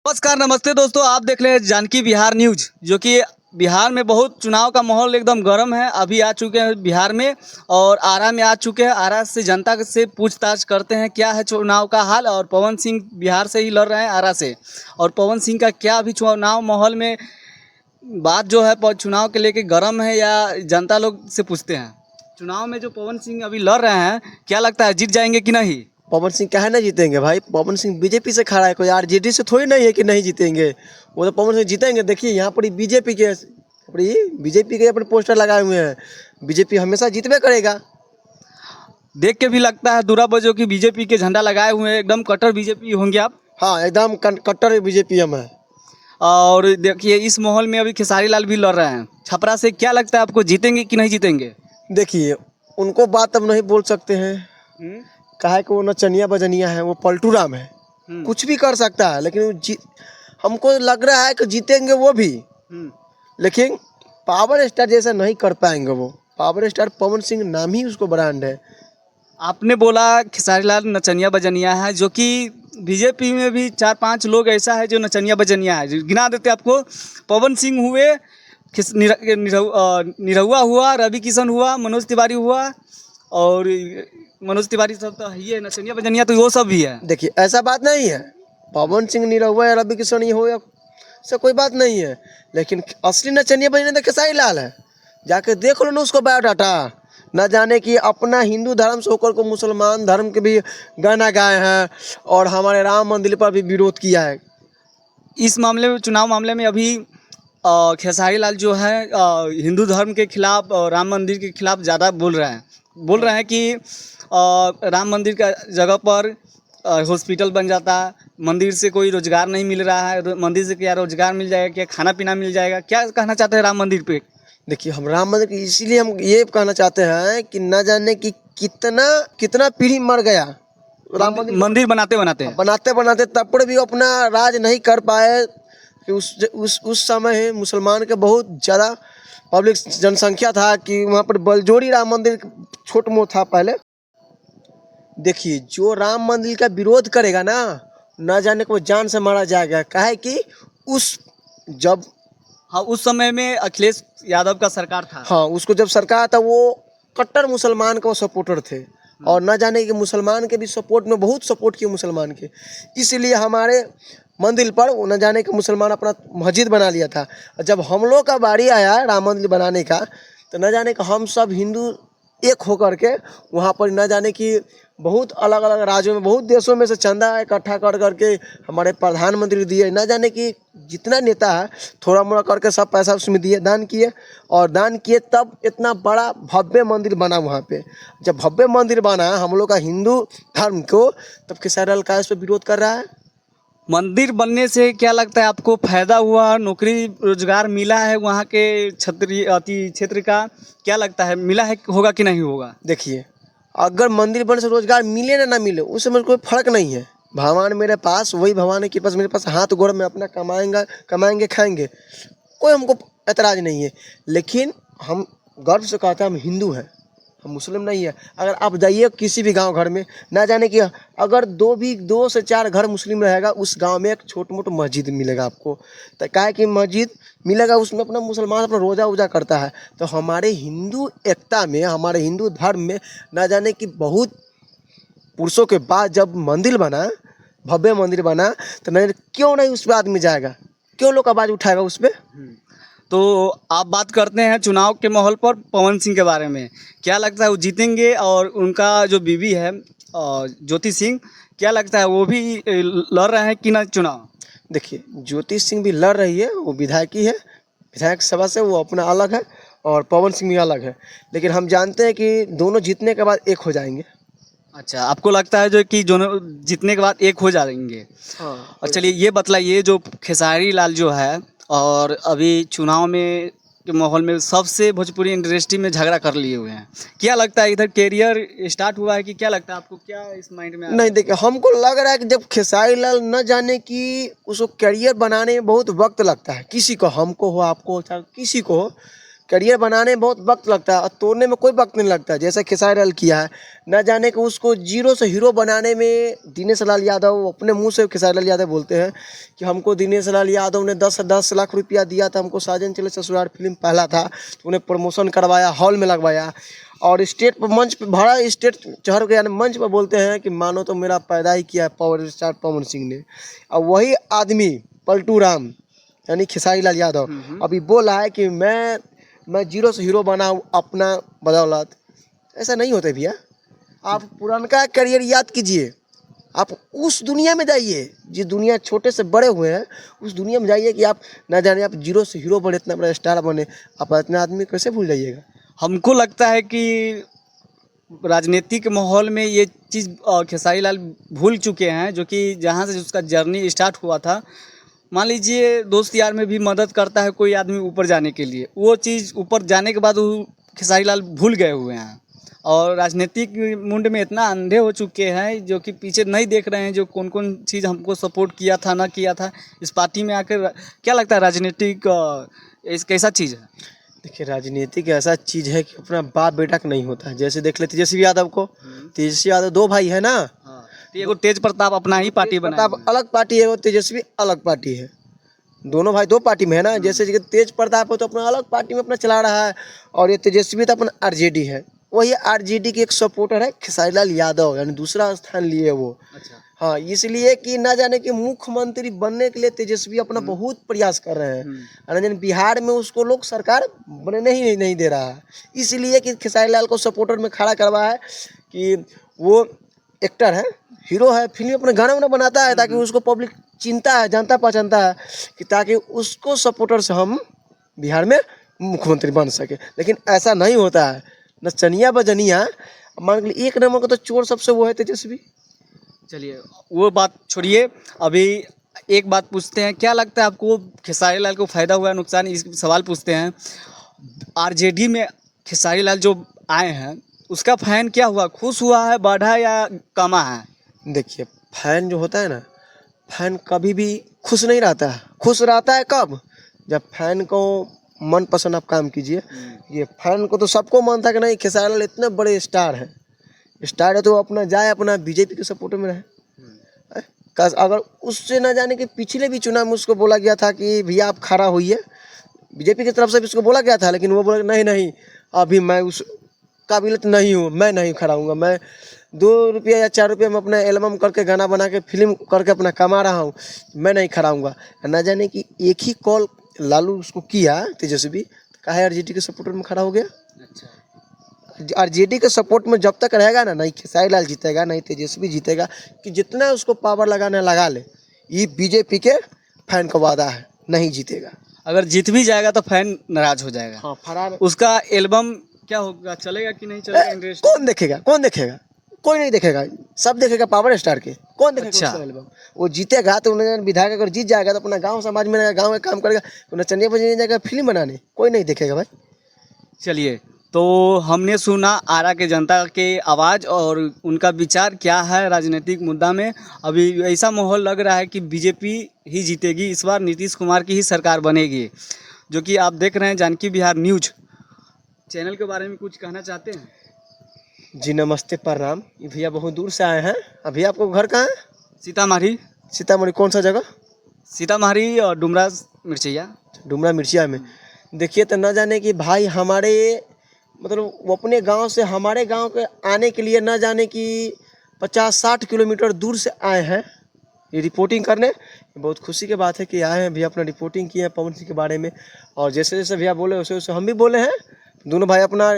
नमस्कार नमस्ते दोस्तों, आप देख रहे हैं जानकी बिहार न्यूज। जो कि बिहार में बहुत चुनाव का माहौल एकदम गर्म है। अभी आ चुके हैं बिहार में और आरा में आ चुके हैं। आरा से जनता से पूछताछ करते हैं क्या है चुनाव का हाल। और पवन सिंह बिहार से ही लड़ रहे हैं आरा से। और पवन सिंह का क्या अभी चुनाव माहौल में बात जो है चुनाव के लेके गर्म है या जनता लोग से पूछते हैं। चुनाव में जो पवन सिंह अभी लड़ रहे हैं, क्या लगता है जीत जाएंगे कि नहीं? पवन सिंह काहे ना जीतेंगे भाई। पवन सिंह बीजेपी से खड़ा है, कोई आरजेडी से थोड़ी नहीं है कि नहीं जीतेंगे। वो तो पवन सिंह जीतेंगे। देखिए यहाँ पर बीजेपी के अपने पोस्टर लगाए हुए हैं। बीजेपी हमेशा जीतबे करेगा। देख के भी लगता है दूरा बजो की बीजेपी के झंडा लगाए हुए हैं, एकदम कट्टर बीजेपी होंगे आप। हाँ, एकदम कट्टर बीजेपी हम है। और देखिए इस माहौल में अभी खेसारी लाल भी लड़ रहे हैं छपरा से। क्या लगता है आपको जीतेंगे कि नहीं जीतेंगे? देखिए उनको बात अब नहीं बोल सकते हैं। काहे कि वो नचनिया बजनिया है, वो पलटू राम है। कुछ भी कर सकता है, लेकिन हमको लग रहा है कि जीतेंगे वो भी। लेकिन पावर स्टार जैसा नहीं कर पाएंगे वो। पावर स्टार पवन सिंह नाम ही उसको ब्रांड है। आपने बोला खेसारी लाल नचनिया बजनिया है, जो कि बीजेपी में भी 4-5 लोग ऐसा है जो नचनिया बजनिया है। गिना देते आपको। पवन सिंह हुए, निरहुआ हुआ, रवि किशन हुआ, मनोज तिवारी हुआ। और मनोज तिवारी सब तो ये नचनिया बजनिया तो वो सब भी है। देखिए ऐसा बात नहीं है। पवन सिंह निरहुआ या रवि किशन ये हो या से कोई बात नहीं है। लेकिन असली नचनिया बजनिया तो खेसारी लाल है। जाके देख लो ना उसको बायोडाटा। न जाने कि अपना हिंदू धर्म से होकर को मुसलमान धर्म के भी गाना गाए हैं और हमारे राम मंदिर पर भी विरोध किया है। इस मामले में, चुनाव मामले में अभी खेसारी लाल जो है हिंदू धर्म के खिलाफ और राम मंदिर के खिलाफ ज़्यादा बोल रहे हैं कि राम मंदिर का जगह पर हॉस्पिटल बन जाता, मंदिर से कोई रोजगार नहीं मिल रहा है। मंदिर से क्या रोजगार मिल जाएगा, क्या खाना पीना मिल जाएगा? क्या कहना चाहते हैं राम मंदिर पे? देखिए हम राम मंदिर की इसीलिए हम ये कहना चाहते हैं कि न जाने कि कितना कितना पीढ़ी मर गया राम मंदिर बनाते बनाते तब पर भी अपना राज नहीं कर पाए। कि उस समय मुसलमान के बहुत ज़्यादा पब्लिक जनसंख्या था कि वहाँ पर बलजोड़ी राम मंदिर छोट मोट था पहले। देखिए जो राम मंदिर का विरोध करेगा ना, न जाने को जान से मारा जाएगा। काहे कि उस समय में अखिलेश यादव का सरकार था। हाँ, उसको जब सरकार था वो कट्टर मुसलमान का सपोर्टर थे। और न जाने कि मुसलमान के भी सपोर्ट में बहुत सपोर्ट किए मुसलमान के। इसलिए हमारे मंदिर पर न जाने कि मुसलमान अपना मस्जिद बना लिया था। जब हम लोग का बारी आया राम मंदिर बनाने का, तो न जाने कि हम सब हिंदू एक होकर के वहाँ पर न जाने कि बहुत अलग अलग राज्यों में बहुत देशों में से चंदा इकट्ठा कर करके हमारे प्रधानमंत्री दिए। न जाने कि जितना नेता है थोड़ा मोड़ा करके सब पैसा उसमें दिए, दान किए। और दान किए तब इतना बड़ा भव्य मंदिर बना वहाँ पे। जब भव्य मंदिर बना हम लोग का हिंदू धर्म को, तब खेसारी लाल का इस पर विरोध कर रहा है। मंदिर बनने से क्या लगता है आपको फायदा हुआ, नौकरी रोजगार मिला है वहाँ के क्षेत्र का? क्या लगता है मिला है, होगा कि नहीं होगा? देखिए अगर मंदिर बनने से रोजगार मिले ना मिले उससे मेरे कोई फर्क नहीं है। भगवान मेरे पास, वही भगवान के पास मेरे पास हाथ गोड़ में अपना कमाएंगे खाएंगे, कोई हमको एतराज़ नहीं है। लेकिन हम गर्व से कहते हैं हम हिंदू हैं, हम मुस्लिम नहीं है। अगर आप जाइए किसी भी गांव घर में, ना जाने कि अगर 2 से 4 घर मुस्लिम रहेगा, उस गांव में एक छोट मोट मस्जिद मिलेगा आपको। तो क्या है कि मस्जिद मिलेगा, उसमें अपना मुसलमान अपना रोज़ा वोजा करता है। तो हमारे हिंदू एकता में, हमारे हिंदू धर्म में ना जाने कि बहुत पुरुषों के बाद जब मंदिर बना, भव्य मंदिर बना, तो नहीं क्यों नहीं उस पर आदमी जाएगा, क्यों लोग आवाज़ उठाएगा उस पर। तो आप बात करते हैं चुनाव के माहौल पर पवन सिंह के बारे में। क्या लगता है वो जीतेंगे? और उनका जो बीवी है ज्योति सिंह, क्या लगता है वो भी लड़ रहे हैं कि ना चुनाव? देखिए ज्योति सिंह भी लड़ रही है, वो विधायकी है, विधायक सभा से वो अपना अलग है। और पवन सिंह भी अलग है। लेकिन हम जानते हैं कि दोनों जीतने के बाद एक हो जाएंगे। अच्छा, आपको लगता है जो कि दोनों जीतने के बाद एक हो जाएंगे? हाँ। और चलिए ये बतलाइए, जो खेसारी लाल जो है और अभी चुनाव में के माहौल में सबसे भोजपुरी इंडस्ट्री में झगड़ा कर लिए हुए हैं, क्या लगता है इधर कैरियर स्टार्ट हुआ है कि क्या लगता है आपको? क्या इस माइंड में नहीं, देखिए हमको लग रहा है कि जब खेसारी लाल न जाने कि उसको करियर बनाने में बहुत वक्त लगता है। किसी को, हमको हो, आपको हो, चाहे किसी को हो, करियर बनाने में बहुत वक्त लगता है और तोड़ने में कोई वक्त नहीं लगता। जैसे खेसारी लाल किया है, न जाने कि उसको जीरो से हीरो बनाने में दिनेश लाल यादव अपने मुंह से खेसारी लाल यादव बोलते हैं कि हमको दिनेश लाल यादव ने 10 लाख रुपया दिया था, हमको साजन चले ससुराल फिल्म पहला था तो उन्हें प्रमोशन करवाया, हॉल में लगवाया और स्टेट पर मंच पर भरा स्टेट चढ़ के यानी मंच पर बोलते हैं कि मानो तो मेरा पैदा ही किया है पावर स्टार पवन सिंह ने। और वही आदमी पलटू राम यानी खेसारी लाल यादव अभी बोला है कि मैं जीरो से हीरो बना हूँ अपना बदौलत। ऐसा नहीं होता भैया। आप पुरानका करियर याद कीजिए, आप उस दुनिया में जाइए जिस दुनिया छोटे से बड़े हुए हैं, उस दुनिया में जाइए कि आप ना जाने आप जीरो से हीरो बने, इतना बड़ा स्टार बने, आप इतना आदमी कैसे भूल जाइएगा। हमको लगता है कि राजनीतिक माहौल में ये चीज़ खेसारी लाल भूल चुके हैं, जो कि जहाँ से उसका जर्नी स्टार्ट हुआ था। मान लीजिए दोस्त यार में भी मदद करता है कोई आदमी ऊपर जाने के लिए, वो चीज़ ऊपर जाने के बाद वो खेसारी लाल भूल गए हुए हैं और राजनीतिक मुंड में इतना अंधे हो चुके हैं जो कि पीछे नहीं देख रहे हैं जो कौन कौन चीज़ हमको सपोर्ट किया था ना किया था। इस पार्टी में आकर क्या लगता है राजनीतिक इस कैसा चीज़ है? देखिए राजनीतिक ऐसा चीज़ है कि अपना बाप बेटा का नहीं होता है। जैसे देख ले तेजस्वी यादव को, तेजस्वी यादव 2 भाई है ना, तो तेज प्रताप अपना ही पार्टी बना, प्रताप अलग पार्टी है और तेजस्वी अलग पार्टी है। दोनों भाई 2 पार्टी में है ना। जैसे कि तेज प्रताप है तो अपना अलग पार्टी में अपना चला रहा है और ये तेजस्वी तो अपना आरजेडी है। वही आरजेडी के एक सपोर्टर है खेसारी लाल यादव, यानी दूसरा स्थान लिए वो। अच्छा। हाँ, इसलिए कि ना जाने कि मुख्यमंत्री बनने के लिए तेजस्वी अपना बहुत प्रयास कर रहे हैं और ना जाने बिहार में उसको लोग सरकार बनने ही नहीं दे रहा है। इसलिए कि खेसारी लाल को सपोर्टर में खड़ा करवाया है कि वो एक्टर है, हीरो है, फिल्म अपने गाना वाना बनाता है ताकि उसको पब्लिक चिंता है, जानता पहचानता है कि ताकि उसको सपोर्टर से हम बिहार में मुख्यमंत्री बन सके। लेकिन ऐसा नहीं होता है, नचनिया बजनिया। मान के लिए 1 नंबर का तो चोर सबसे वो है तेजस्वी। चलिए वो बात छोड़िए, अभी एक बात पूछते हैं, क्या लगता है आपको खेसारी लाल को फ़ायदा हुआ नुकसान? इस सवाल पूछते हैं। आरजेडी में खेसारी लाल जो आए हैं उसका फैन क्या हुआ, खुश हुआ है, बढ़ा या कमा है? देखिए फैन जो होता है ना, फैन कभी भी खुश नहीं रहता है। खुश रहता है कब? जब फैन को मन पसंद आप काम कीजिए। ये फैन को तो सबको मन था कि नहीं खेसारी लाल इतने बड़े स्टार है तो अपना जाए अपना बीजेपी के सपोर्टर में रहे। अगर उससे ना जाने कि पिछले भी चुनाव में उसको बोला गया था कि भैया आप खड़ा होइए, बीजेपी की तरफ से भी उसको बोला गया था, लेकिन वो बोला नहीं अभी मैं उस काबिलियत नहीं हूँ, मैं नहीं खड़ा हूँगा। मैं 2 रुपया या 4 रुपया में अपना एल्बम करके गाना बना के फिल्म करके अपना कमा रहा हूँ, मैं नहीं खड़ा हूँगा। ना जाने कि एक ही कॉल लालू उसको किया तेजस्वी, कहा आरजेडी के सपोर्टर में खड़ा हो गया। अच्छा। आरजेडी के सपोर्ट में जब तक रहेगा ना, नहीं खेसारी लाल जीतेगा, नहीं तेजस्वी जीतेगा। कि जितना उसको पावर लगाना लगा ले, ये बीजेपी के फैन का वादा है, नहीं जीतेगा। अगर जीत भी जाएगा तो फैन नाराज हो जाएगा। हाँ, फरार। उसका एल्बम क्या होगा, चलेगा कि नहीं चलेगा? इंटरेस्ट कौन देखेगा? कोई नहीं देखेगा, सब देखेगा पावर स्टार के। कौन देखेगा? अच्छा। उसका एल्बम वो जीतेगा तो उन्हें विधायक अगर जीत जाएगा तो अपना गांव समाज में गांव में काम करेगा, तो नचनिया बजने जाएगा फिल्म बनाने, कोई नहीं देखेगा भाई। चलिए, तो हमने सुना आरा के जनता के आवाज़ और उनका विचार क्या है राजनीतिक मुद्दा में। अभी ऐसा माहौल लग रहा है कि बीजेपी ही जीतेगी, इस बार नीतीश कुमार की ही सरकार बनेगी। जो कि आप देख रहे हैं जानकी बिहार न्यूज चैनल के बारे में कुछ कहना चाहते हैं? जी नमस्ते, प्रणाम। ये भैया बहुत दूर से आए हैं। अभी आपको घर कहाँ है? सीतामढ़ी। सीतामढ़ी कौन सा जगह? सीतामढ़ी और डुमरा मिर्चैया। डुमरा मिर्चिया में। देखिए तो न जाने कि भाई हमारे मतलब वो अपने गांव से हमारे गांव के आने के लिए न जाने कि 50-60 किलोमीटर दूर से आए हैं ये रिपोर्टिंग करने। बहुत खुशी की बात है कि आए हैं भैया, अपना रिपोर्टिंग किए हैं पवन सिंह के बारे में। और जैसे जैसे भैया बोले वैसे वैसे हम भी बोले हैं। दोनों भाई अपना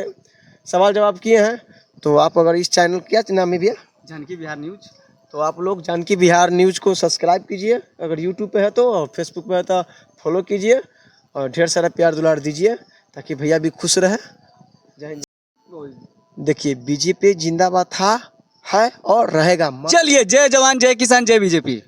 सवाल जवाब किए हैं। तो आप अगर इस चैनल क्या नाम है भैया? जानकी बिहार न्यूज। तो आप लोग जानकी बिहार न्यूज़ को सब्सक्राइब कीजिए, अगर यूट्यूब पे है तो, और फेसबुक पे है तो फॉलो कीजिए और ढेर सारा प्यार दुलार दीजिए ताकि भैया भी खुश रहे। जय हिंद। देखिए बीजेपी जिंदाबाद था, है और रहेगा। चलिए, जय जवान जय किसान जय बीजेपी।